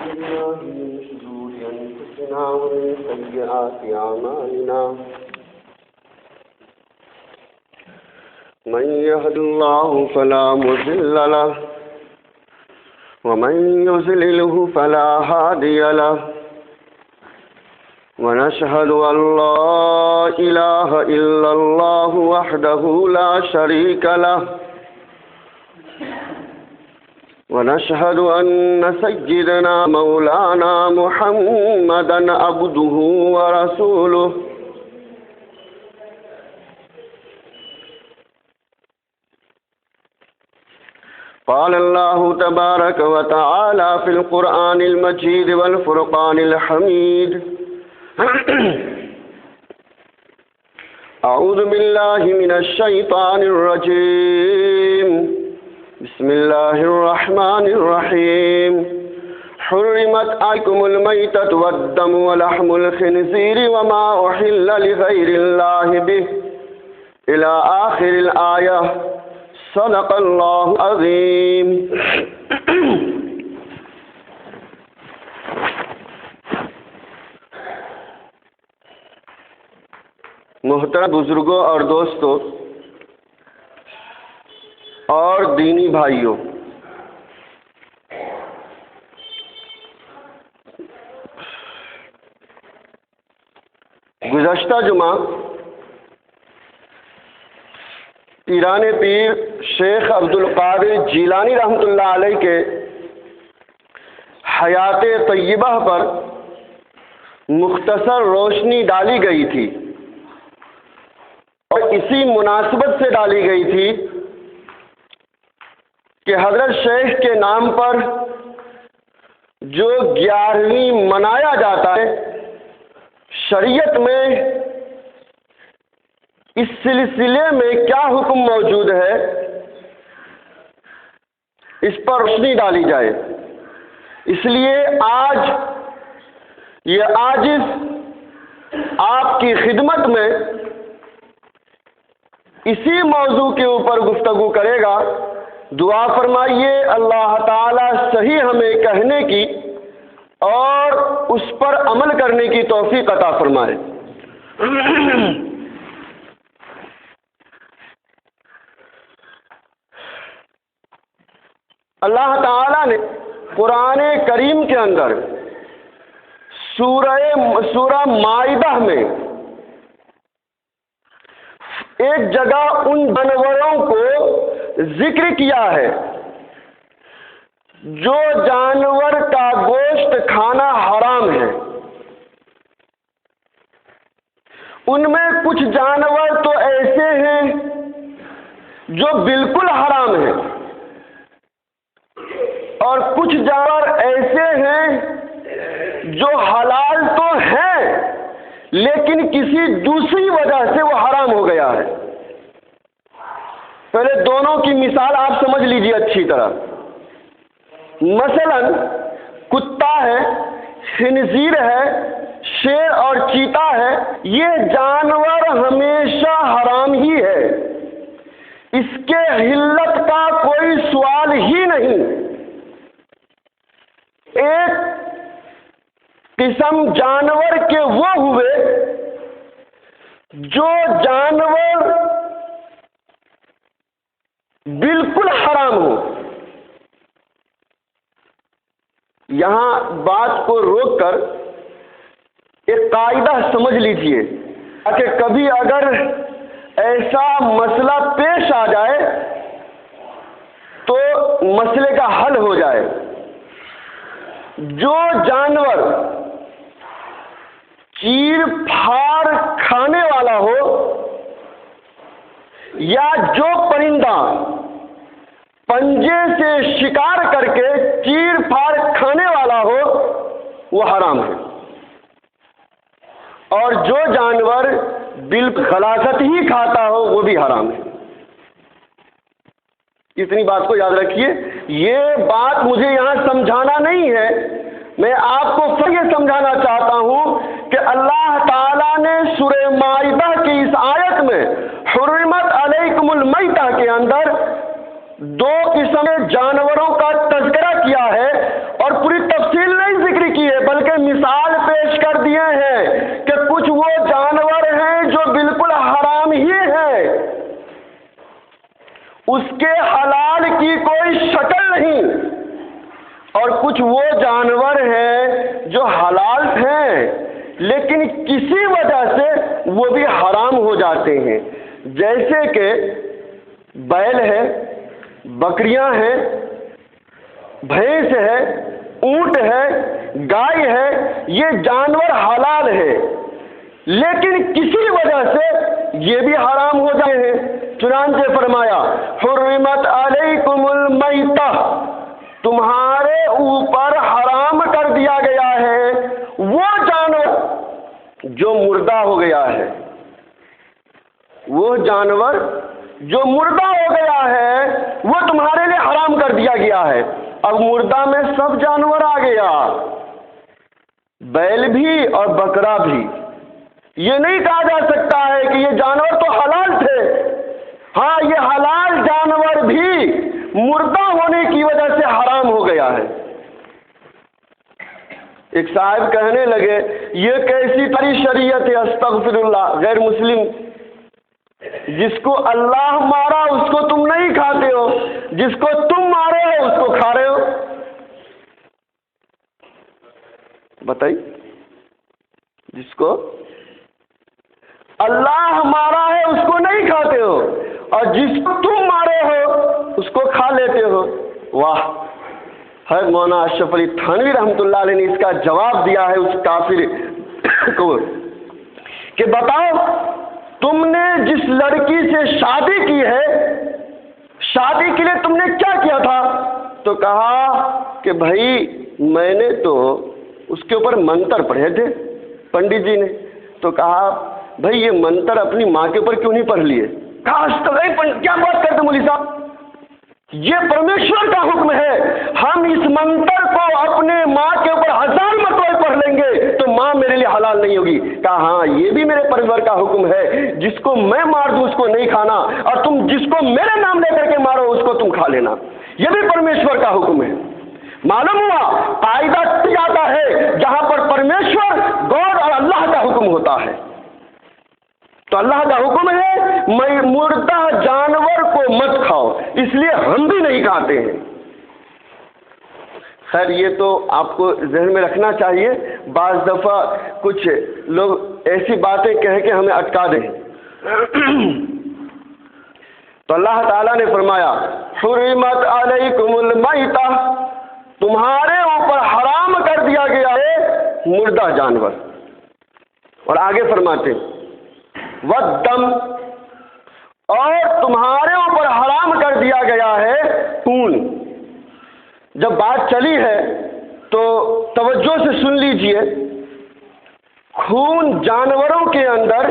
بالله من شرور أنفسنا ومن سيئات أعمالنا من يهد الله فلا مضل له ومن يضلله فلا هادي له ونشهد أن لا إله إلا الله وحده لا شريك له ونشهد أن سيدنا مولانا محمدا عبده ورسوله قال الله تبارك وتعالى في القرآن المجيد والفرقان الحميد أعوذ بالله من الشيطان الرجيم بسم الله الرحمن الرحيم حرمت عليكم الميتة والدم ولحم الخنزير وما أحل لغير الله به إلى آخر الآية صدق اللہ عظیم. محترم بزرگوں اور دوستوں اور دینی بھائیوں، گزشتہ جمعہ پیران پیر شیخ عبدالقادر جیلانی رحمۃ اللہ علیہ کے حیات طیبہ پر مختصر روشنی ڈالی گئی تھی، اور اسی مناسبت سے ڈالی گئی تھی کہ حضرت شیخ کے نام پر جو 11ویں منایا جاتا ہے، شریعت میں اس سلسلے میں کیا حکم موجود ہے، اس پر روشنی ڈالی جائے. اس لیے آج یہ عاجز آپ کی خدمت میں اسی موضوع کے اوپر گفتگو کرے گا. دعا فرمائیے اللہ تعالی صحیح ہمیں کہنے کی اور اس پر عمل کرنے کی توفیق عطا فرمائے. اللہ تعالی نے قرآن کریم کے اندر سورہ مائدہ میں ایک جگہ ان جانوروں کو ذکر کیا ہے جو جانور کا گوشت کھانا حرام ہے. ان میں کچھ جانور تو ایسے ہیں جو بالکل حرام ہیں، اور کچھ جانور ایسے ہیں جو حلال تو ہیں لیکن کسی دوسری وجہ سے وہ حرام ہو گیا ہے. پہلے دونوں کی مثال آپ سمجھ لیجیے اچھی طرح. مثلا کتا ہے، خنزیر ہے، شیر اور چیتا ہے، یہ جانور ہمیشہ حرام ہی ہے، اس کے حلت کا کوئی سوال ہی نہیں. ایک قسم جانور کے وہ ہوئے جو جانور بالکل حرام ہو. یہاں بات کو روک کر ایک قاعدہ سمجھ لیجئے کہ کبھی اگر ایسا مسئلہ پیش آ جائے تو مسئلے کا حل ہو جائے. جو جانور چیر پھاڑ کھانے والا ہو یا جو پرندہ پنجے سے شکار کر کے چیر پھاڑ کھانے والا ہو وہ حرام ہے، اور جو جانور بالغلاظت ہی کھاتا ہو وہ بھی حرام ہے. اتنی بات کو یاد رکھیے. یہ بات مجھے یہاں سمجھانا نہیں ہے، میں آپ کو پھر یہ سمجھانا چاہتا ہوں کہ اللہ تعالیٰ نے سورہ مائدہ کی اس آیت میں حرمت علیکم المیتہ کے اندر دو قسم جانوروں کا تذکرہ کیا ہے اور پوری تفصیل نہیں اس کے حلال کی کوئی شکل نہیں، اور کچھ وہ جانور ہیں جو حلال ہیں لیکن کسی وجہ سے وہ بھی حرام ہو جاتے ہیں، جیسے کہ بیل ہے، بکریاں ہیں، بھینس ہے، اونٹ ہے، گائے ہے، یہ جانور حلال ہے لیکن کسی وجہ سے یہ بھی حرام ہو جائے ہیں۔ چنانچہ فرمایا حرمت علیکم المیتہ، تمہارے اوپر حرام کر دیا گیا ہے وہ جانور جو مردہ ہو گیا ہے، وہ جانور جو مردہ ہو گیا ہے وہ تمہارے لیے حرام کر دیا گیا ہے۔ اب مردہ میں سب جانور آ گیا، بیل بھی اور بکرا بھی۔ یہ نہیں کہا جا سکتا ہے کہ یہ جانور تو حلال تھے، ہاں یہ حلال جانور بھی مردہ ہونے کی وجہ سے حرام ہو گیا ہے۔ ایک صاحب کہنے لگے یہ کیسی تری شریعت ہے، استغفر اللہ، غیر مسلم، جس کو اللہ مارا اس کو تم نہیں کھاتے ہو، جس کو تم مارے ہو اس کو کھا رہے ہو۔ بتائیے، جس کو اللہ مارا ہے اس کو نہیں کھاتے ہو اور جس کو تم مارے ہو اس کو کھا لیتے ہو۔ واہ! حضرت مولانا اشرف علی تھانوی رحمۃ اللہ علیہ نے اس کا جواب دیا ہے اس کافر کو کہ بتاؤ تم نے جس لڑکی سے شادی کی ہے، شادی کے لیے تم نے کیا کیا تھا؟ تو کہا کہ بھائی میں نے تو اس کے اوپر منتر پڑھے تھے پنڈت جی نے۔ تو کہا بھائی یہ منتر اپنی ماں کے اوپر کیوں نہیں پڑھ لیے؟ کہا کیا بات کرتے مولوی صاحب، یہ پرمیشور کا حکم ہے، ہم اس منتر کو اپنے ماں کے اوپر 1000 مرتبہ پڑھ لیں گے تو ماں میرے لیے حلال نہیں ہوگی۔ کہا ہاں یہ بھی میرے پروردگار کا حکم ہے، جس کو میں مار دوں اس کو نہیں کھانا، اور تم جس کو میرے نام لے کر کے مارو اس کو تم کھا لینا، یہ بھی پرمیشور کا حکم ہے۔ معلوم ہوا قاعدہ جاتا ہے جہاں پر پرمیشور گاڈ اور اللہ کا حکم ہوتا ہے، تو اللہ کا حکم ہے مردہ جانور کو مت کھاؤ، اس لیے ہم بھی نہیں کھاتے ہیں۔ خیر یہ تو آپ کو ذہن میں رکھنا چاہیے، بعض دفعہ کچھ لوگ ایسی باتیں کہہ کے ہمیں اٹکا دیں۔ تو اللہ تعالیٰ نے فرمایا حرمت علیکم المیتہ، تمہارے اوپر حرام کر دیا گیا ہے مردہ جانور، اور آگے فرماتے والدم، اور تمہارے اوپر حرام کر دیا گیا ہے خون۔ جب بات چلی ہے تو توجہ سے سن لیجئے، خون جانوروں کے اندر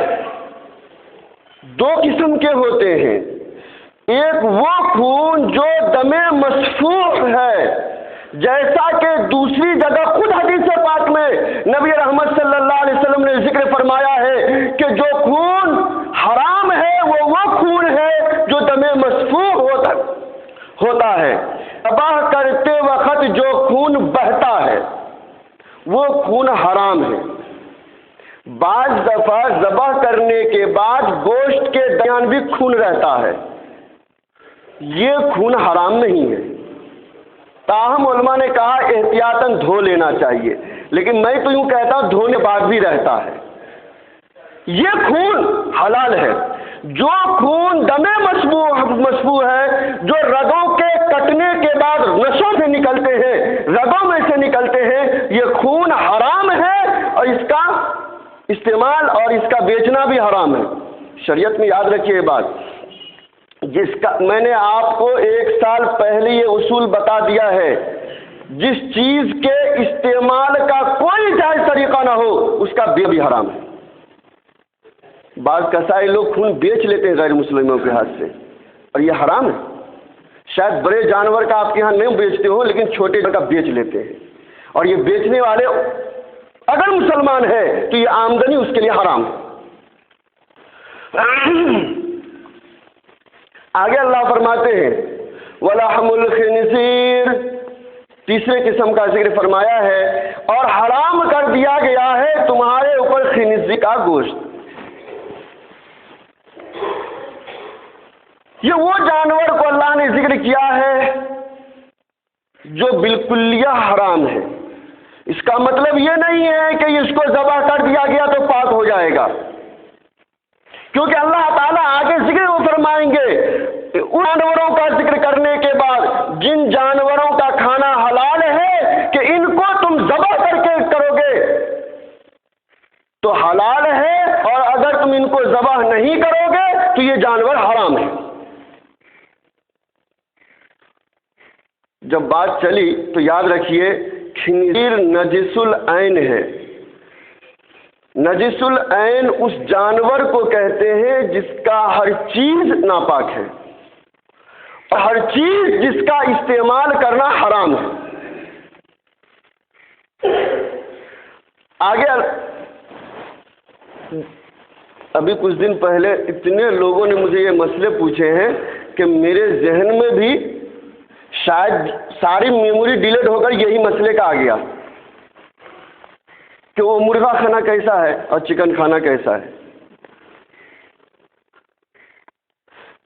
2 قسم کے ہوتے ہیں، ایک وہ خون جو دم مسفوح ہے، جیسا کہ دوسری جگہ خود حدیث پاک میں نبی رحمت صلی اللہ علیہ وسلم نے ذکر فرمایا ہے کہ جو خون حرام ہے وہ خون ہے جو دم مسفوح ہوتا ہے، ذبح کرتے وقت جو خون بہتا ہے وہ خون حرام ہے۔ بعض دفعہ ذبح کرنے کے بعد گوشت کے درمیان بھی خون رہتا ہے، یہ خون حرام نہیں ہے، تاہم علماء نے کہا احتیاطاً دھو لینا چاہیے، لیکن میں تو یوں کہتا ہوں دھونے بعد بھی رہتا ہے، یہ خون حلال ہے۔ جو خون دم مسفوح ہے، جو رگوں کے کٹنے کے بعد نسوں سے نکلتے ہیں، رگوں میں سے نکلتے ہیں، یہ خون حرام ہے، اور اس کا استعمال اور اس کا بیچنا بھی حرام ہے شریعت میں۔ یاد رکھیے یہ بات، جس کا میں نے آپ کو 1 سال پہلے یہ اصول بتا دیا ہے، جس چیز کے استعمال کا کوئی جائز طریقہ نہ ہو اس کا بھی حرام ہے۔ بعض قصائی لوگ خون بیچ لیتے ہیں غیر مسلموں کے ہاتھ سے، اور یہ حرام ہے۔ شاید بڑے جانور کا آپ کے ہاں نہیں بیچتے ہو، لیکن چھوٹے کا بیچ لیتے ہیں، اور یہ بیچنے والے اگر مسلمان ہے تو یہ آمدنی اس کے لیے حرام ہے۔ آگے اللہ فرماتے ہیں وَلَحْمُ الْخِنْزِيرِ، تیسرے قسم کا ذکر فرمایا ہے، اور حرام کر دیا گیا ہے تمہارے اوپر خنزیر کا گوشت۔ یہ وہ جانور کو اللہ نے ذکر کیا ہے جو بالکلیہ حرام ہے۔ اس کا مطلب یہ نہیں ہے کہ اس کو ذبح کر دیا گیا تو پاک ہو جائے گا، کیونکہ اللہ تعالیٰ آگے ذکر وہ فرمائیں گے ان جانوروں کا ذکر کرنے کے بعد جن جانوروں کا کھانا حلال ہے کہ ان کو تم ذبح کر کے کرو گے تو حلال ہے، اور اگر تم ان کو ذبح نہیں کرو گے تو یہ جانور حرام ہے۔ جب بات چلی تو یاد رکھیے خنزیر نجس العین ہے۔ نجس العین اس جانور کو کہتے ہیں جس کا ہر چیز ناپاک ہے اور ہر چیز جس کا استعمال کرنا حرام ہے۔ آگے ابھی کچھ دن پہلے اتنے لوگوں نے مجھے یہ مسئلے پوچھے ہیں کہ میرے ذہن میں بھی شاید ساری میموری ڈیلیٹ ہو کر یہی مسئلے کا آ گیا کہ وہ مرغا کھانا کیسا ہے اور چکن کھانا کیسا ہے۔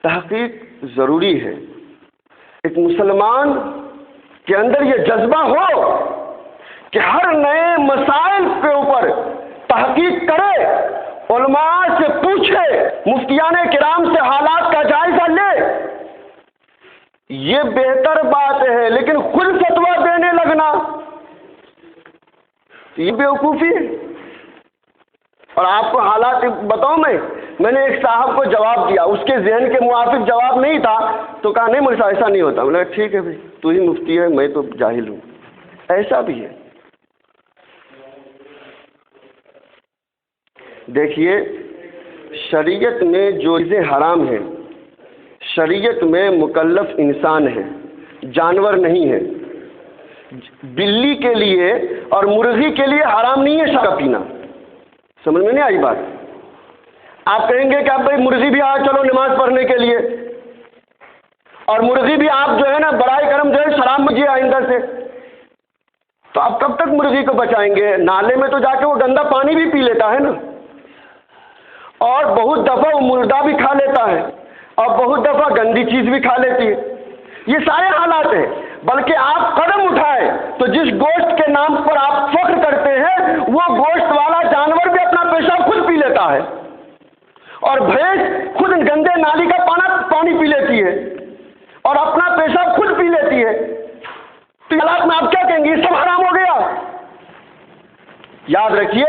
تحقیق ضروری ہے، ایک مسلمان کے اندر یہ جذبہ ہو کہ ہر نئے مسائل کے اوپر تحقیق کرے، علماء سے پوچھے، مفتیان کرام سے حالات کا جائزہ لے، یہ بہتر بات ہے۔ لیکن خود فتویٰ دینے لگنا یہ بیوقوفی ہے۔ اور آپ کو حالات بتاؤں، میں نے ایک صاحب کو جواب دیا، اس کے ذہن کے موافق جواب نہیں تھا تو کہا نہیں مجھے ایسا نہیں ہوتا۔ میں نے کہا ٹھیک ہے بھائی، تو ہی مفتی ہے، میں تو جاہل ہوں۔ ایسا بھی ہے۔ دیکھیے شریعت میں جو چیزیں حرام ہیں، شریعت میں مکلف انسان ہے، جانور نہیں ہے۔ بلی کے لیے اور مرغی کے لیے حرام نہیں ہے شراب کا پینا۔ سمجھ میں نہیں آئی بات؟ آپ کہیں گے کہ اب بھائی مرغی بھی آ چلو نماز پڑھنے کے لیے، اور مرغی بھی آپ جو ہے نا برائے کرم جو ہے شراب مجھے آئندہ سے، تو آپ کب تک مرغی کو بچائیں گے؟ نالے میں تو جا کے وہ گندا پانی بھی پی لیتا ہے نا، اور بہت دفعہ وہ مردہ بھی کھا لیتا ہے، اور بہت دفعہ گندی چیز بھی کھا لیتی ہے۔ یہ سارے حالات ہیں۔ بلکہ آپ قدم اٹھائے تو جس گوشت کے نام پر آپ فخر کرتے ہیں وہ گوشت والا جانور بھی اپنا پیشاب خود پی لیتا ہے، اور بھینس خود گندے نالی کا پانی پی لیتی ہے اور اپنا پیشاب خود پی لیتی ہے۔ تو حالات میں آپ کیا کہیں گے؟ یہ سب حرام ہو گیا۔ یاد رکھیے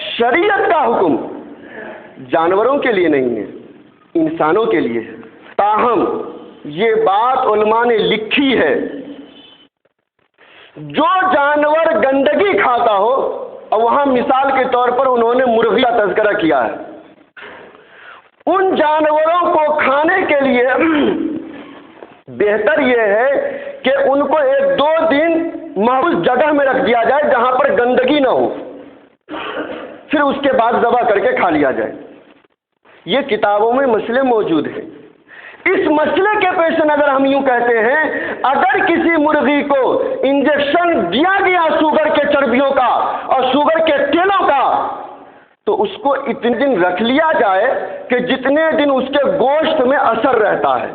شریعت کا حکم جانوروں کے لیے نہیں ہے، انسانوں کے لیے ہے۔ تاہم یہ بات علماء نے لکھی ہے، جو جانور گندگی کھاتا ہو، اور وہاں مثال کے طور پر انہوں نے مرغی کا تذکرہ کیا ہے، ان جانوروں کو کھانے کے لیے بہتر یہ ہے کہ ان کو 1-2 دن محفوظ جگہ میں رکھ دیا جائے جہاں پر گندگی نہ ہو، پھر اس کے بعد ذبح کر کے کھا لیا جائے۔ یہ کتابوں میں مسئلے موجود ہیں۔ اس مسئلے کے پیش نظر ہم یوں کہتے ہیں، اگر کسی مرغی کو انجیکشن دیا گیا شوگر کے چربیوں کا اور شوگر کے تیلوں کا، تو اس کو اتنے دن رکھ لیا جائے کہ جتنے دن اس کے گوشت میں اثر رہتا ہے،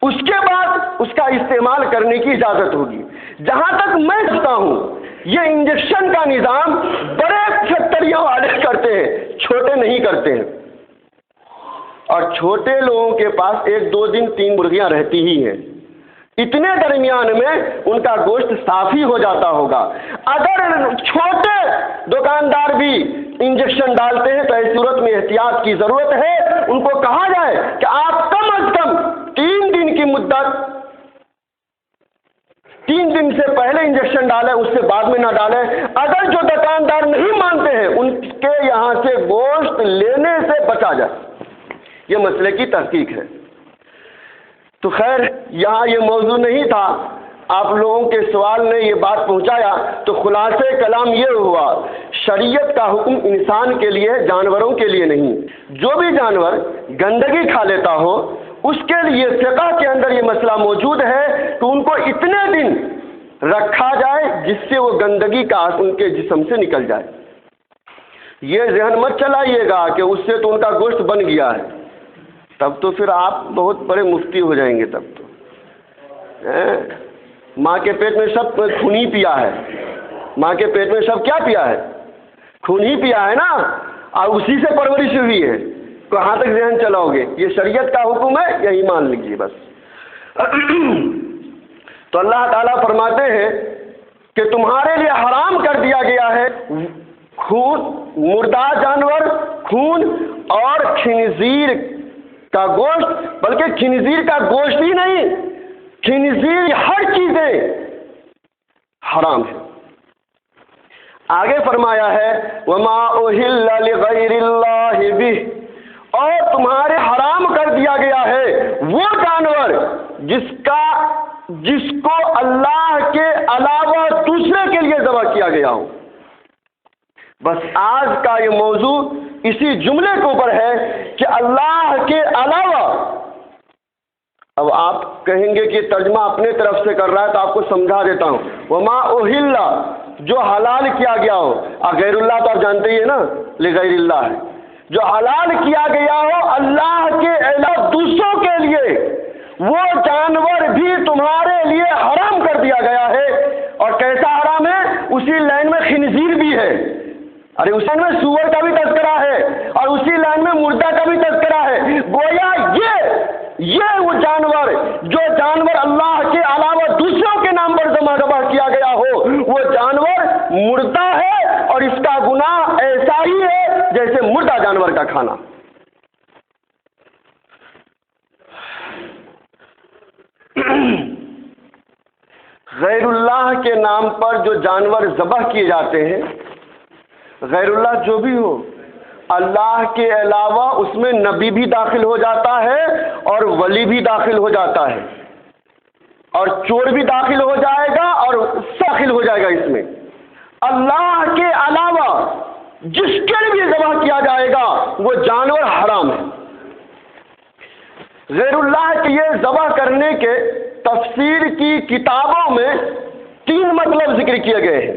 اس کے بعد اس کا استعمال کرنے کی اجازت ہوگی۔ جہاں تک میں سمجھتا ہوں یہ انجیکشن کا نظام بڑے فیکٹریوں والے کرتے ہیں، چھوٹے نہیں کرتے ہیں، اور چھوٹے لوگوں کے پاس 1-2 دن 3 مرغیاں رہتی ہی ہیں، اتنے درمیان میں ان کا گوشت صاف ہی ہو جاتا ہوگا۔ اگر چھوٹے دکاندار بھی انجیکشن ڈالتے ہیں تو ایسی صورت میں احتیاط کی ضرورت ہے۔ ان کو کہا جائے کہ آپ کم از کم 3 دن کی مدت، 3 دن سے پہلے انجیکشن ڈالیں، اس سے بعد میں نہ ڈالیں۔ اگر جو دکاندار نہیں مانتے ہیں ان کے یہاں سے گوشت لینے سے بچا جائے۔ یہ مسئلے کی تحقیق ہے۔ تو خیر یہاں یہ موضوع نہیں تھا، آپ لوگوں کے سوال نے یہ بات پہنچایا، تو خلاصے کلام یہ ہوا شریعت کا حکم انسان کے لیے، جانوروں کے لیے نہیں۔ جو بھی جانور گندگی کھا لیتا ہو اس کے لیے فقہ کے اندر یہ مسئلہ موجود ہے کہ ان کو اتنے دن رکھا جائے جس سے وہ گندگی کا ان کے جسم سے نکل جائے۔ یہ ذہن مت چلائیے گا کہ اس سے تو ان کا گوشت بن گیا ہے، تب تو پھر آپ بہت بڑے مفتی ہو جائیں گے. تب تو ماں کے پیٹ میں سب خون ہی پیا ہے. ماں کے پیٹ میں سب کیا پیا ہے؟ خون ہی پیا ہے نا، اور اسی سے پرورش ہوئی ہے. کہاں تک ذہن چلاؤ گے؟ یہ شریعت کا حکم ہے، یہی مان لیجیے بس. تو اللہ تعالیٰ فرماتے ہیں کہ تمہارے لیے حرام کر دیا گیا ہے خون، مردہ جانور، خون اور خنزیر کا گوشت. بلکہ خنزیر کا گوشت ہی نہیں، خنزیر ہر چیزیں حرام ہے. آگے فرمایا ہے وما اہل لغیر اللہ بہ، اور تمہارے حرام کر دیا گیا ہے وہ جانور جس کو اللہ کے علاوہ دوسرے کے لیے ذبح کیا گیا ہو. بس آج کا یہ موضوع اسی جملے کے اوپر ہے کہ اللہ کے علاوہ. اب آپ کہیں گے کہ ترجمہ اپنے طرف سے کر رہا ہے تو آپ کو سمجھا دیتا ہوں. وما اہل، جو حلال کیا گیا ہو، غیر اللہ تو آپ جانتے ہی ہیں نا، لغیر اللہ ہے. جو حلال کیا گیا ہو اللہ کے علاوہ دوسروں کے لیے، وہ جانور بھی تمہارے لیے حرام کر دیا گیا ہے. اور کیسا حرام ہے؟ اسی لائن میں خنزیر بھی ہے. ارے اسی لائن میں سور کا بھی تذکرہ ہے، اور اسی لائن میں مردہ کا بھی تذکرہ ہے. گویا یہ وہ جانور، جو جانور اللہ کے علاوہ دوسروں کے نام پر ذبح کیا گیا ہو، وہ جانور مردہ ہے، اور اس کا گناہ ایسا ہی ہے جیسے مردہ جانور کا کھانا. غیر اللہ کے نام پر جو جانور ذبح کیے جاتے ہیں، غیر اللہ جو بھی ہو، اللہ کے علاوہ اس میں نبی بھی داخل ہو جاتا ہے، اور ولی بھی داخل ہو جاتا ہے، اور چور بھی داخل ہو جائے گا، اور داخل ہو جائے گا اس میں. اللہ کے علاوہ جس کے لیے بھی ذبح کیا جائے گا وہ جانور حرام ہے. غیر اللہ کے یہ ذبح کرنے کے تفسیر کی کتابوں میں 3 مطلب ذکر کیے گئے ہیں.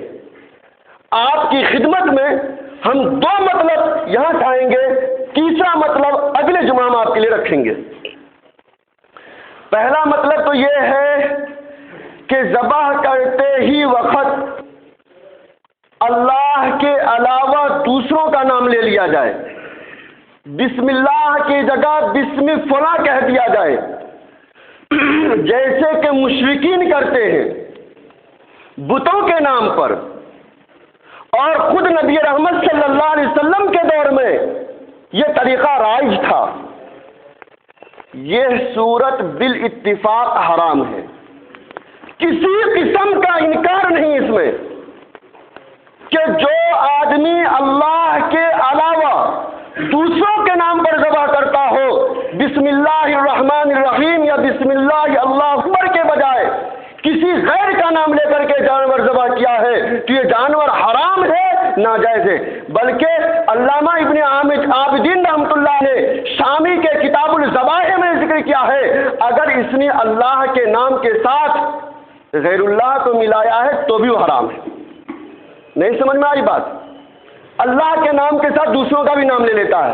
آپ کی خدمت میں ہم 2 مطلب یہاں کھائیں گے، تیسرا مطلب اگلے جمعہ ہم آپ کے لیے رکھیں گے. پہلا مطلب تو یہ ہے کہ ذبح کرتے ہی وقت اللہ کے علاوہ دوسروں کا نام لے لیا جائے. بسم اللہ کی جگہ بسم فلاں کہہ دیا جائے، جیسے کہ مشرکین کرتے ہیں بتوں کے نام پر. اور خود نبی رحمت صلی اللہ علیہ وسلم کے دور میں یہ طریقہ رائج تھا. یہ صورت بالاتفاق حرام ہے، کسی قسم کا انکار نہیں اس میں، کہ جو آدمی اللہ کے علاوہ دوسروں کے نام پر ذبح کرتا ہو، بسم اللہ الرحمن الرحیم یا بسم اللہ اللہ اکبر کے بجائے کسی غیر کا نام لے کر کے جانور ذبح کیا ہے، تو یہ جانور حرام ہے، ناجائز ہے. بلکہ علامہ ابن عابدین رحمۃ اللہ نے شامی کے کتاب الذبائح میں ذکر کیا ہے، اگر اس نے اللہ کے نام کے ساتھ غیر اللہ کو ملایا ہے تو بھی وہ حرام ہے. نہیں سمجھ میں آئی بات؟ اللہ کے نام کے ساتھ دوسروں کا بھی نام لے لیتا ہے.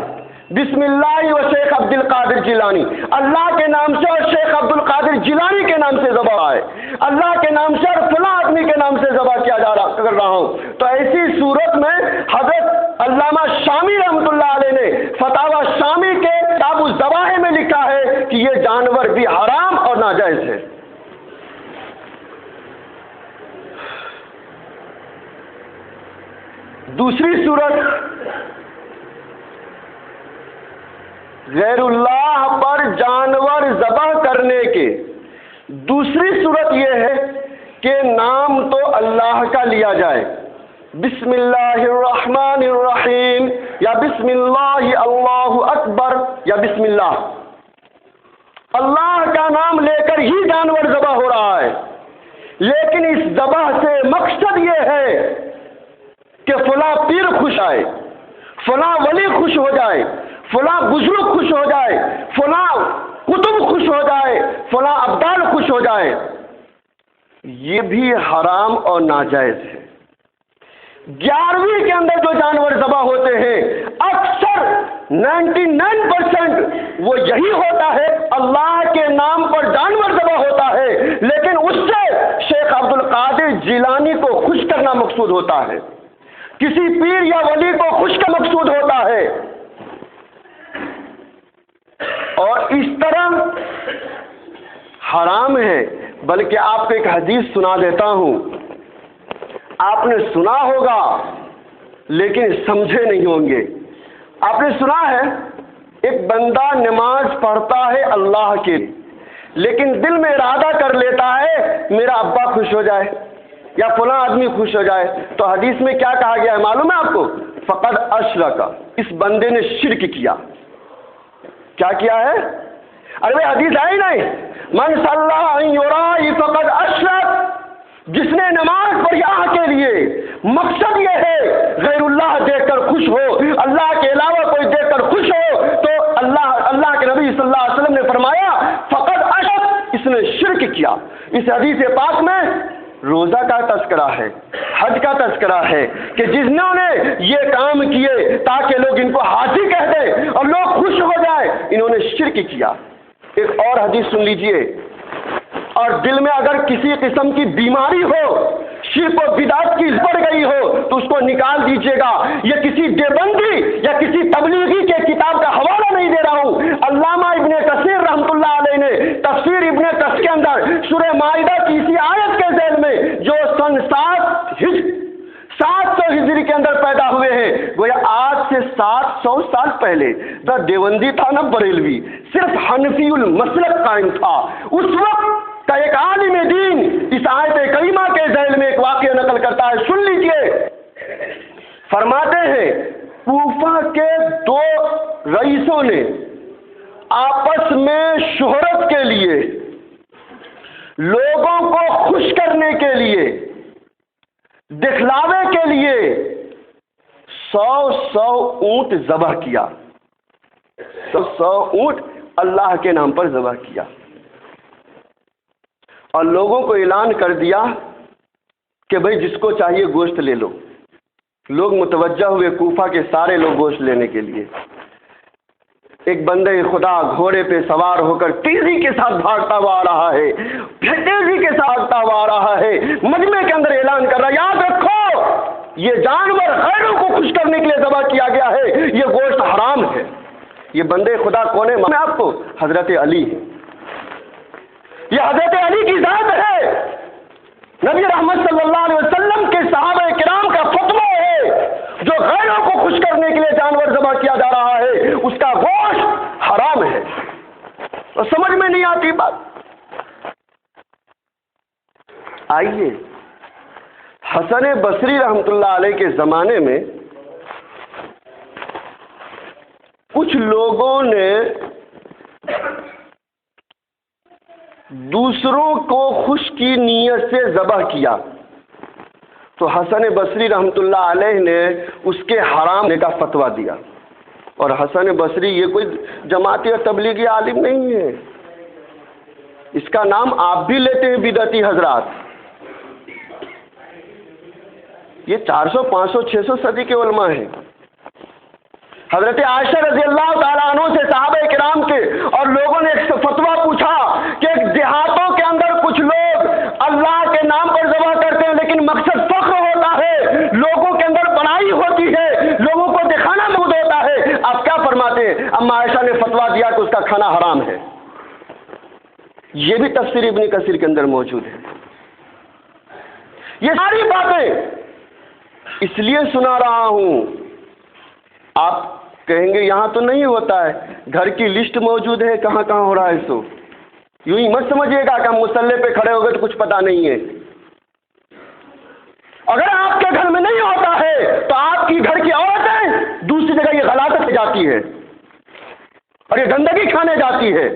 بسم اللہ و شیخ عبد القادر جیلانی، اللہ کے نام سے اور شیخ عبد القادر جیلانی کے نام سے ذبح ہے، اللہ کے نام سے اور فلاں آدمی کے نام سے ذبح کیا کر رہا ہوں. تو ایسی صورت میں حضرت علامہ شامی رحمۃ اللہ علیہ نے فتاوی شامی کے کتاب الذبائح میں لکھا ہے کہ یہ جانور بھی حرام اور ناجائز ہے. دوسری صورت، غیر اللہ پر جانور ذبح کرنے کے دوسری صورت یہ ہے کہ نام تو اللہ کا لیا جائے، بسم اللہ الرحمن الرحیم یا بسم اللہ اللہ اکبر یا بسم اللہ، اللہ کا نام لے کر ہی جانور ذبح ہو رہا ہے. لیکن اس ذبح سے مقصد یہ ہے کہ فلاں پیر خوش آئے، فلاں ولی خوش ہو جائے، فلاں بزرگ خوش ہو جائے، فلاں کتب خوش ہو جائے، فلاں ابدال خوش ہو جائے. یہ بھی حرام اور ناجائز ہے. 11ویں کے اندر جو جانور ذبح ہوتے ہیں اکثر 99% وہ یہی ہوتا ہے، اللہ کے نام پر جانور ذبح ہوتا ہے، لیکن اس سے شیخ عبد القادر جیلانی کو خوش کرنا مقصود ہوتا ہے، کسی پیر یا ولی کو خوش کا مقصود ہوتا ہے۔ اور اس طرح حرام ہے۔ بلکہ آپ کو ایک حدیث سنا دیتا ہوں، آپ نے سنا ہوگا لیکن سمجھے نہیں ہوں گے۔ آپ نے سنا ہے ایک بندہ نماز پڑھتا ہے اللہ کے لیے، لیکن دل میں ارادہ کر لیتا ہے میرا ابا خوش ہو جائے یا فلاں آدمی خوش ہو جائے، تو حدیث میں کیا کہا گیا ہے معلوم ہے آپ کو؟ فقد اشرک، اس بندے نے شرک کیا۔ کیا کیا ہے؟ ارے بھائی حدیث آئی نہیں، من صلی ان یرائی فقد اشرک، جس نے نماز پڑھی اللہ کے لیے، مقصد یہ ہے غیر اللہ دیکھ کر خوش ہو، اللہ کے علاوہ کوئی دیکھ کر خوش ہو، تو اللہ کے نبی صلی اللہ علیہ وسلم نے فرمایا فقد اشرک، اس نے شرک کیا۔ اس حدیث پاک میں روزہ کا تذکرہ ہے، حج کا تذکرہ ہے کہ جنہوں نے یہ کام کیے تاکہ لوگ ان کو حاجی کہہ دیں اور لوگ خوش ہو جائیں، انہوں نے شرک کیا۔ ایک اور حدیث سن لیجئے، اور دل میں اگر کسی قسم کی بیماری ہو، شرک و بدعت کی بڑھ گئی ہو، تو اس کو نکال دیجیے گا۔ یہ کسی دیوبندی یا کسی تبلیغی کے کتاب کا حوالہ نہیں دے رہا ہوں، علامہ ابن کثیر رحمۃ اللہ علیہ نے تفسیر ابن کثیر کے اندر سورہ مائدہ کی اسی آیت کے ذیل میں جو سن 700 ہجری کے اندر پیدا ہوئے ہیں، گویا آج سے 700 سال پہلے نہ دیوبندی تھا نہ بریلوی، صرف حنفی المسلک قائم تھا۔ اس وقت کا ایک عالم دین اس آیت کریمہ کے ذیل میں ایک واقعہ نقل کرتا ہے، سن لیجئے۔ فرماتے ہیں کوفہ کے 2 رئیسوں نے آپس میں شہرت کے لیے، لوگوں کو خوش کرنے کے لیے، دکھلاوے کے لیے 100 اونٹ ذبح کیا، 100 اونٹ اللہ کے نام پر ذبح کیا، اور لوگوں کو اعلان کر دیا کہ بھئی جس کو چاہیے گوشت لے لو۔ لوگ متوجہ ہوئے کوفہ کے سارے لوگ گوشت لینے کے لیے۔ ایک بندے خدا گھوڑے پہ سوار ہو کر تیزی کے ساتھ بھاگتا ہوا آ رہا ہے، تیزی کے ساتھ بھاگتا ہوا آ رہا ہے، مجمع کے اندر اعلان کر رہا ہے یاد رکھو یہ جانور غیروں کو خوش کرنے کے لیے ذبح کیا گیا ہے، یہ گوشت حرام ہے۔ یہ بندے خدا کون ہے؟ میں آپ کو حضرت علی ہے، یہ حضرت علی کی ذات ہے، نبی رحمت صلی اللہ علیہ وسلم کے صحابہ کرام کا فتویٰ ہے، جو غیروں کو خوش کرنے کے لیے جانور ذبح کیا جا رہا ہے اس کا گوشت حرام ہے۔ اور سمجھ میں نہیں آتی بات۔ آئیے حسن بصری رحمت اللہ علیہ کے زمانے میں کچھ لوگوں نے دوسروں کو خوش کی نیت سے ذبح کیا، تو حسن بصری رحمت اللہ علیہ نے اس کے حرام ہونے کا فتویٰ دیا۔ اور حسن بصری یہ کوئی جماعتی اور تبلیغی عالم نہیں ہے، اس کا نام آپ بھی لیتے ہیں بدعتی حضرات۔ یہ 400 500 600 صدی کے علماء ہیں۔ حضرت عائشہ رضی اللہ تعالیٰ عنہ سے صحابہ کرام کے اور لوگوں نے ایک فتویٰ پوچھا کہ دیہاتوں کے اندر کچھ لوگ اللہ کے نام پر ذبح کرتے ہیں لیکن مقصد فخر ہوتا ہے، لوگوں کے اندر بڑائی ہوتی ہے، لوگوں کو دکھانا مود ہوتا ہے، آپ کیا فرماتے ہیں؟ اما عائشہ نے فتویٰ دیا کہ اس کا کھانا حرام ہے۔ یہ بھی تفسیر ابن کثیر کے اندر موجود ہے۔ یہ ساری باتیں اس لیے سنا رہا ہوں، آپ کہیں گے یہاں تو نہیں ہوتا ہے، گھر کی لسٹ موجود ہے کہاں کہاں ہو رہا ہے، سو یوں ہی مت سمجھیے گا کہ ہم مصلے پہ کھڑے ہو گئے تو کچھ پتا نہیں ہے۔ اگر آپ کے گھر میں نہیں ہوتا ہے تو آپ کی گھر کی عورتیں دوسری جگہ یہ غلاظت جاتی ہے اور یہ گندگی کھانے جاتی ہے۔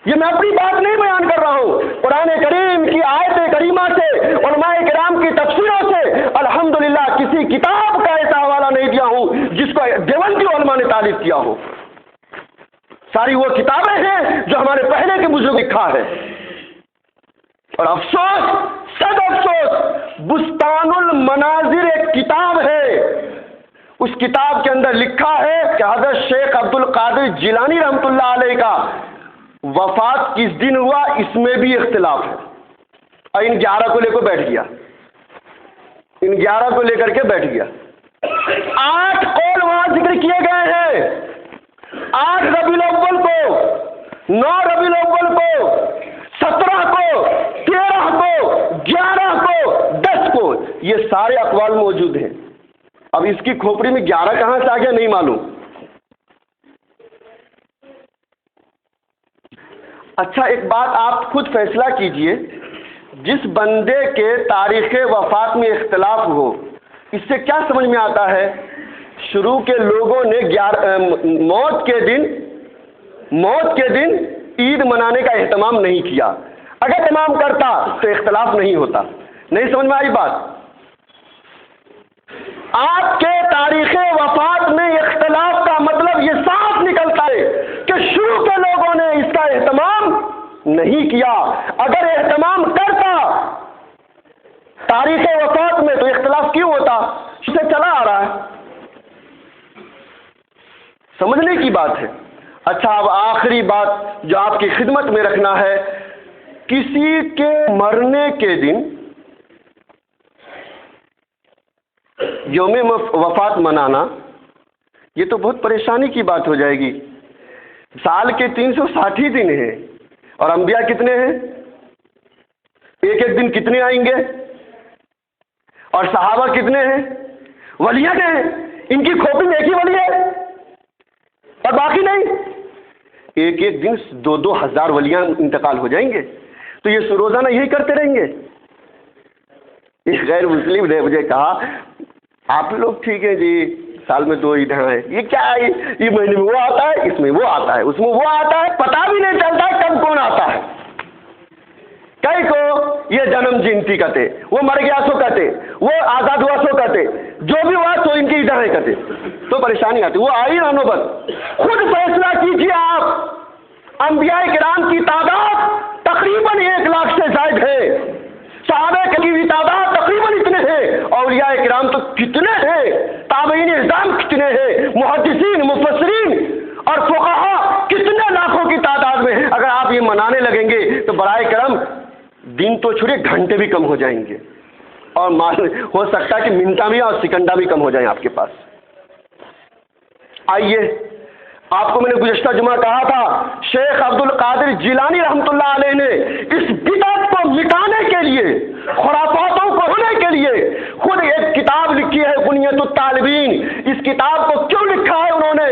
یہ میں اپنی بات نہیں بیان کر رہا ہوں، قرآن کریم کی آیت کریمہ سے، علماء کرام کی تفسیروں سے الحمدللہ کسی کتاب کا ایسا حوالہ نہیں دیا ہوں جس کو دیوبندی علماء نے تالیف کیا ہو۔ ساری وہ کتابیں ہیں جو ہمارے پہلے کے بزرگ لکھا ہے۔ اور افسوس، صد افسوس، بستان المناظر ایک کتاب ہے، اس کتاب کے اندر لکھا ہے کہ حضرت شیخ عبد القادر جیلانی رحمۃ اللہ علیہ کا وفات کس دن ہوا، اس میں بھی اختلاف ہے، اور ان 11 کو لے کر بیٹھ گیا، ان 11 کو لے کر کے بیٹھ گیا۔ 8 قول وہاں ذکر کیے گئے ہیں، 8 ربیع الاول کو، 9 ربیع الاول کو، 17 کو، 13 کو، 11 کو، 10 کو، یہ سارے اقوال موجود ہیں۔ اب اس کی کھوپڑی میں 11 کہاں سے آ گیا نہیں معلوم۔ اچھا ایک بات آپ خود فیصلہ کیجئے، جس بندے کے تاریخ وفات میں اختلاف ہو، اس سے کیا سمجھ میں آتا ہے؟ شروع کے لوگوں نے موت کے دن عید منانے کا اہتمام نہیں کیا، اگر اہتمام کرتا تو اختلاف نہیں ہوتا۔ نہیں سمجھ میں آئی بات؟ آپ کے تاریخ وفات میں اختلاف کا مطلب یہ صاف نکلتا ہے کہ شروع کے لوگوں نے اس کا اہتمام نہیں کیا، اگر اہتمام کرتا تاریخ وفات میں تو اختلاف کیوں ہوتا؟ اس سے چلا آ رہا ہے، سمجھنے کی بات ہے۔ اچھا اب آخری بات جو آپ کی خدمت میں رکھنا ہے، کسی کے مرنے کے دن یوم وفات منانا، یہ تو بہت پریشانی کی بات ہو جائے گی۔ سال کے 360 دن ہیں، اور انبیاء کتنے ہیں؟ ایک ایک دن کتنے آئیں گے؟ اور صحابہ کتنے ہیں؟ ولیاں ہیں، ان کی کھوپڑی میں ایک ہی ولی ہے اور باقی نہیں؟ ایک ایک دن 2-2 ہزار ولیاں انتقال ہو جائیں گے، تو یہ روزانہ یہی کرتے رہیں گے؟ ایک غیر مسلم نے مجھے کہا آپ لوگ ٹھیک ہے جی، سال میں 2 عیدیں ہیں، یہ کیا ہے؟ یہ مہینے میں وہ آتا ہے، اس میں وہ آتا ہے، اس میں وہ آتا ہے، پتہ بھی نہیں چلتا کب کون آتا ہے۔ کئی کو یہ جنم جینتی کہتے، وہ مر گیا سو کہتے، وہ آزاد ہوا سو کہتے، جو بھی ہوا تو ان کی عیدیں ہیں کہتے، تو پریشانی آتی۔ وہ آئی نا نوبت، خود فیصلہ کیجیے آپ۔ انبیاء کرام کی تعداد تقریباً 1 لاکھ سے زائد ہے، صحابہ کی تعداد تقریباً اتنے ہیں، اولیاء کرام تو کتنے ہیں، تابعین اعظام کتنے ہیں، محدثین، مفسرین اور فقہاء کتنے لاکھوں کی تعداد میں ہیں۔ اگر آپ یہ منانے لگیں گے تو برائے کرم دن تو چھوڑے گھنٹے بھی کم ہو جائیں گے، اور ہو سکتا ہے کہ منٹاں بھی اور سیکنڈا بھی کم ہو جائیں آپ کے پاس۔ آئیے، آپ کو میں نے گزشتہ جمعہ کہا تھا، شیخ عبد القادر جیلانی رحمۃ اللہ علیہ نے اس بدعت کو مٹانے کے لیے، خرافاتوں کو ہونے کے لیے خود ایک کتاب لکھی ہے، بنیت الطالبین۔ اس کتاب کو کیوں لکھا ہے انہوں نے؟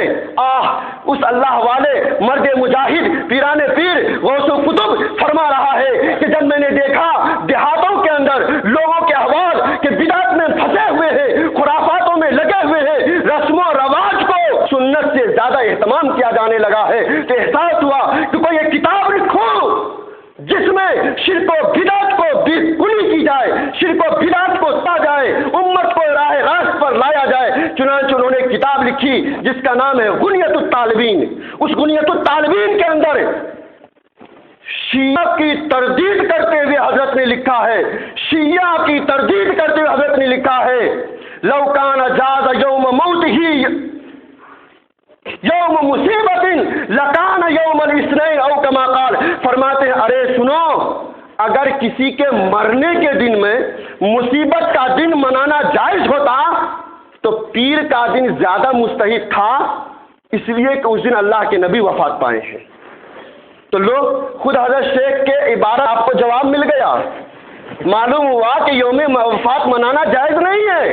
اس اللہ والے مرد مجاہد پیران پیر غوث و قطب فرما رہا ہے کہ جب میں نے دیکھا دیہاتوں کے اندر لوگوں کے احوال کہ بدعت میں پھنسے ہوئے ہیں، خرافاتوں میں لگے ہوئے ہیں، رسم و رواج کو سنت سے زیادہ اہتمام کیا جانے لگا ہے، تو احساس ہوا کہ کوئی ایک کتاب لکھو جس میں شرک و بدعت کو کلی کی جائے، شرک و بدعت کو تا جائے، امت کو راہ راست پر لایا جائے۔ چنانچہ انہوں نے ایک کتاب لکھی جس کا نام ہے بنیت الطالبین۔ اس بنیت الطالبین کے اندر شیعہ کی تردید کرتے ہوئے حضرت نے لکھا ہے، شیعہ کی تردید کرتے ہوئے حضرت نے لکھا ہے، لو کان جاز یوم موت ہی یوم مصیبت لکان یوم الاثنین او کما قال۔ فرماتے ہیں ارے سنو، اگر کسی کے مرنے کے دن میں مصیبت کا دن منانا جائز ہوتا تو پیر کا دن زیادہ مستحق تھا، اس لیے کہ اس دن اللہ کے نبی وفات پائے ہیں۔ تو لوگ خود حضرت شیخ کے عبارت آپ کو جواب مل گیا، معلوم ہوا کہ یوم وفات منانا جائز نہیں ہے۔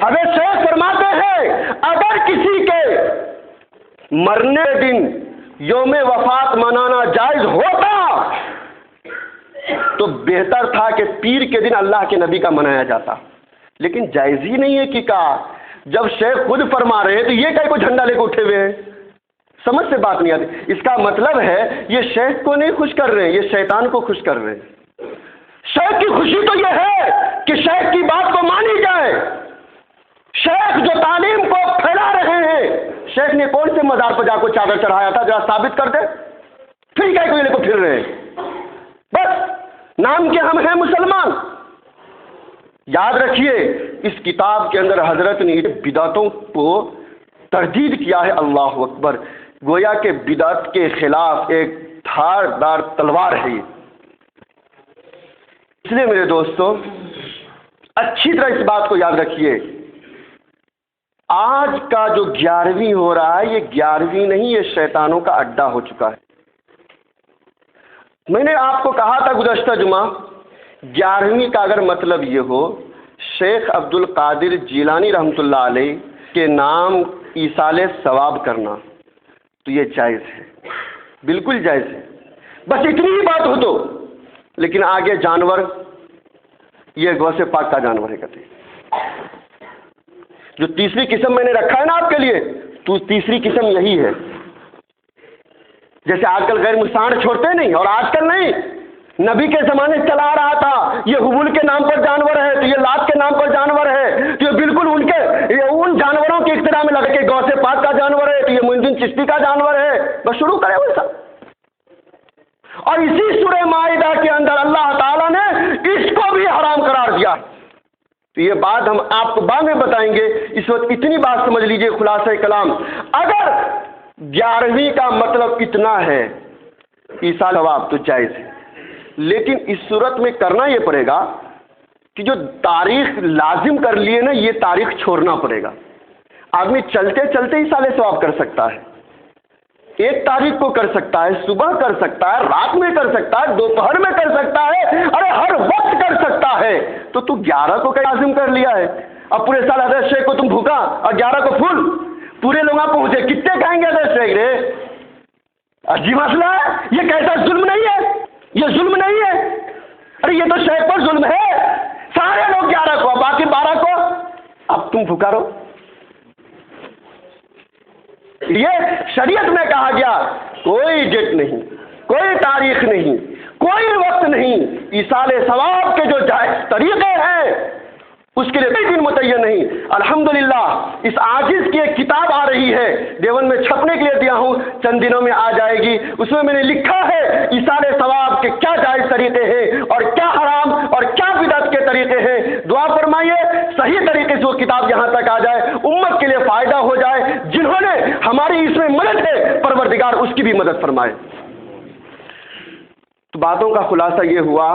حضرت شیخ فرماتے ہیں اگر کسی کے مرنے دن یوم وفات منانا جائز ہوتا تو بہتر تھا کہ پیر کے دن اللہ کے نبی کا منایا جاتا، لیکن جائز ہی نہیں ہے کہ کہا۔ جب شیخ خود فرما رہے ہیں تو یہ کہیں کو جھنڈا لے کے اٹھے ہوئے ہیں؟ سمجھ سے بات نہیں آتی۔ اس کا مطلب ہے یہ شیخ کو نہیں خوش کر رہے ہیں، یہ شیطان کو خوش کر رہے ہیں۔ شیخ کی خوشی تو یہ ہے کہ شیخ کی بات کو مانی جائے، شیخ جو تعلیم کو پھیلا رہے ہیں۔ شیخ نے کون سے مزار پر جا کو چادر چڑھایا تھا؟ ذرا ثابت کر دے، پھر کیا کوئی لے کو پھر رہے ہیں؟ بس نام کے ہم ہیں مسلمان، یاد رکھیے اس کتاب کے اندر حضرت نے بدعتوں کو تردید کیا ہے. اللہ اکبر. گویا کہ بدعت کے خلاف ایک دھار دار تلوار ہے یہ. اس لیے میرے دوستو اچھی طرح اس بات کو یاد رکھیے. آج کا جو 11ویں ہو رہا ہے، یہ 11ویں نہیں، یہ شیطانوں کا اڈا ہو چکا ہے. میں نے آپ کو کہا تھا گزشتہ جمعہ 11ویں کا اگر مطلب یہ ہو شیخ عبد القادر جیلانی رحمۃ اللہ علیہ کے نام ایصال ثواب کرنا تو یہ جائز ہے، بالکل جائز ہے. بس اتنی ہی بات ہو تو. لیکن آگے جانور، یہ غوث پاک کا جانور ہے کہتے ہیں. جو تیسری قسم میں نے رکھا ہے نا آپ کے لیے، تو تیسری قسم یہی ہے. جیسے آج کل غیر مساڑ چھوڑتے نہیں، اور آج کل نہیں، نبی کے زمانے چلا آ رہا تھا یہ حبول کے نام پر جانور ہے، تو یہ لات کے نام پر جانور ہے، تو یہ بالکل ان جانوروں کی اقتدا میں لگ کے غوث پاک کا جانور ہے، تو یہ معین الدین چشتی کا جانور ہے. بس شروع کرے ویسا. اور اسی سورہ مائدہ کے اندر اللہ تعالیٰ نے اس کو بھی حرام قرار دیا. تو یہ بات ہم آپ کو بعد میں بتائیں گے. اس وقت اتنی بات سمجھ لیجئے خلاصہ کلام. اگر 11ویں کا مطلب اتنا ہے ایصال ثواب تو جائز ہے، لیکن اس صورت میں کرنا یہ پڑے گا کہ جو تاریخ لازم کر لیے نا، یہ تاریخ چھوڑنا پڑے گا. آدمی چلتے چلتے ایصال ثواب کر سکتا ہے. 1 تاریخ کو کر سکتا ہے، صبح کر سکتا ہے، رات میں کر سکتا ہے، دوپہر میں کر سکتا ہے، ارے ہر وقت کر سکتا ہے. تو 11 کو لازم کر لیا ہے. اب پورے سال حضرت شیخ کو تم بھوکا اور 11 کو پھول. پورے لوگ آپ پہنچے کتنے کہیں گے حضرت شیخ رے؟ عجیب مسئلہ ہے. یہ کیسا ظلم نہیں ہے؟ یہ ظلم نہیں ہے. ارے یہ تو شیخ پر ظلم ہے. سارے لوگ 11 کو، باقی 12 کو اب تم بھوکا رہو. یہ شریعت میں کہا گیا کوئی ڈیٹ نہیں، کوئی تاریخ نہیں، کوئی وقت نہیں. ایصال ثواب کے جو جائز طریقے ہیں اس کے لیے کوئی دن متعین نہیں. الحمدللہ اس عاجز کی ایک کتاب آ رہی ہے، دیوبند میں چھپنے کے لیے دیا ہوں، چند دنوں میں آ جائے گی. اس میں میں نے لکھا ہے ایصال ثواب کے کیا جائز طریقے ہیں اور کیا حرام اور کیا بدعت کے طریقے ہیں. دعا فرمائیے صحیح طریقے سے وہ کتاب یہاں تک آ جائے، امت کے لیے فائدہ ہو جائے. جنہوں نے ہماری اس میں مدد ہے پروردگار اس کی بھی مدد فرمائے. تو باتوں کا خلاصہ یہ ہوا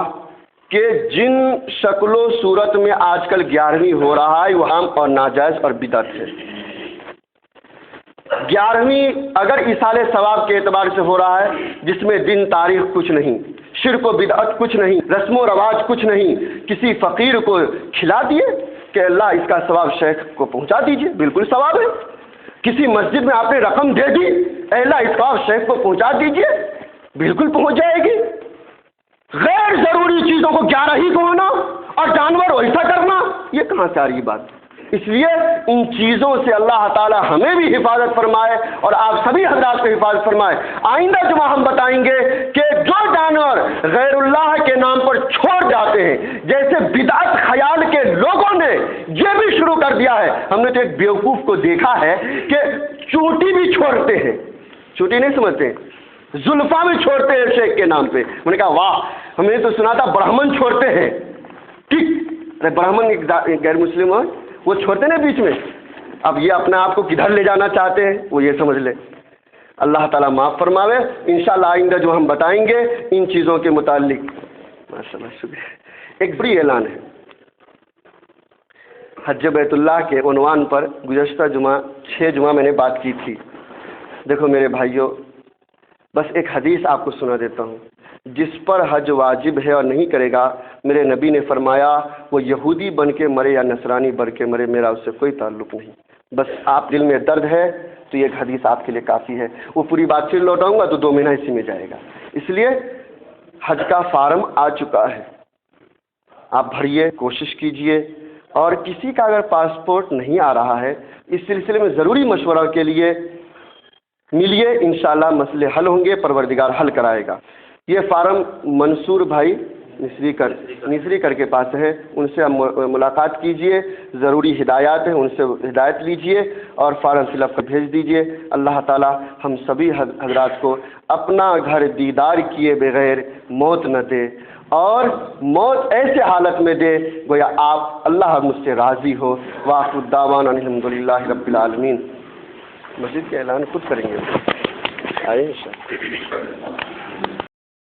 کہ جن شکل و صورت میں آج کل 11ویں ہو رہا ہے وہ حرام اور ناجائز اور بدعت ہے. 11ویں اگر ایصال ثواب کے اعتبار سے ہو رہا ہے جس میں دن تاریخ کچھ نہیں، شرک و بدعت کچھ نہیں، رسم و رواج کچھ نہیں، کسی فقیر کو کھلا دیے کہ اللہ اس کا ثواب شیخ کو پہنچا دیجیے، بالکل ثواب ہے. کسی مسجد میں آپ نے رقم دے دی، اے اللہ اس کا شیخ کو پہنچا دیجیے، بالکل پہنچ جائے گی. غیر ضروری چیزوں کو 11 ہی کو ہونا اور جانور ویسا کرنا، یہ کہاں سے آ رہی بات؟ اس لیے ان چیزوں سے اللہ تعالی ہمیں بھی حفاظت فرمائے اور آپ سبھی حضرات کو حفاظت فرمائے. آئندہ جمعہ ہم بتائیں گے کہ جو جانور غیر اللہ کے نام پر چھوڑ جاتے ہیں، جیسے بدعت خیال کے لوگوں نے یہ بھی شروع کر دیا ہے. ہم نے تو ایک بیوقوف کو دیکھا ہے کہ چوٹی بھی چھوڑتے ہیں. چوٹی نہیں سمجھتے، زلفاں بھی چھوڑتے ہیں شیخ کے نام پہ. میں نے کہا واہ، ہم نے تو سنا تھا برہمن چھوڑتے ہیں. ٹھیک، ارے برہمن غیر مسلم ہو وہ چھوڑتے نا بیچ میں. اب یہ اپنے آپ کو کدھر لے جانا چاہتے ہیں وہ یہ سمجھ لے. اللہ تعالیٰ معاف فرماوے. انشاءاللہ آئندہ جو ہم بتائیں گے ان چیزوں کے متعلق. ماشاءاللہ شکریہ. ایک بڑی اعلان ہے حج بیت اللہ کے عنوان پر. گزشتہ جمعہ 6 جمعہ میں نے بات کی تھی. دیکھو میرے بھائیوں، بس ایک حدیث آپ کو سنا دیتا ہوں. جس پر حج واجب ہے اور نہیں کرے گا، میرے نبی نے فرمایا وہ یہودی بن کے مرے یا نصرانی بن کے مرے، میرا اس سے کوئی تعلق نہیں. بس آپ دل میں درد ہے تو یہ ایک حدیث آپ کے لیے کافی ہے. وہ پوری بات پھر لوٹاؤں گا تو 2 مہینہ اسی میں جائے گا. اس لیے حج کا فارم آ چکا ہے، آپ بھریے، کوشش کیجئے. اور کسی کا اگر پاسپورٹ نہیں آ رہا ہے اس سلسلے میں ضروری مشورہ کے لیے ملیے، انشاءاللہ مسئلے حل ہوں گے، پروردگار حل کرائے گا. یہ فارم منصور بھائی نیسری کر کے پاس ہیں، ان سے ملاقات کیجئے، ضروری ہدایات ہیں ان سے ہدایت لیجئے اور فارم فل اپ کر بھیج دیجئے۔ اللہ تعالی ہم سبھی حضرات کو اپنا گھر دیدار کیے بغیر موت نہ دے، اور موت ایسے حالت میں دے گویا آپ اللہ مجھ سے راضی ہو۔ وآخر الدعوانا الحمدللہ رب العالمین۔ مسجد کے اعلان خود کریں گے، آئے انشاءاللہ۔